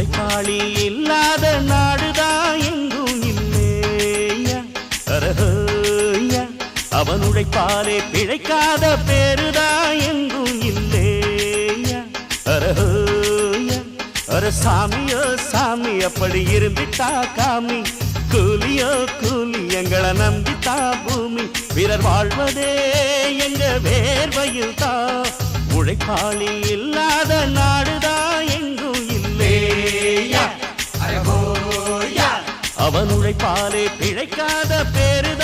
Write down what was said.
உழைப்பாளி இல்லாத நாடுதான் எங்கும் இல்லையா அரஹோயா அவன் உழைப்பாலே பிழைக்காத பேருதான் எங்கும் இல்லையா அரஹோயா அர சாமியோ சாமி அப்படி இருந்துட்டா காமி கூலியோ கூலி எங்களை நம்பித்தா பூமி பிறர் வாழ்வதே எங்க வேர்வையில் தான் உழைப்பாளி இல்லாத நாடுதான் எங்கும் இல்லையா அவன் உழைப்பாலே பிழைக்காத பேருதான்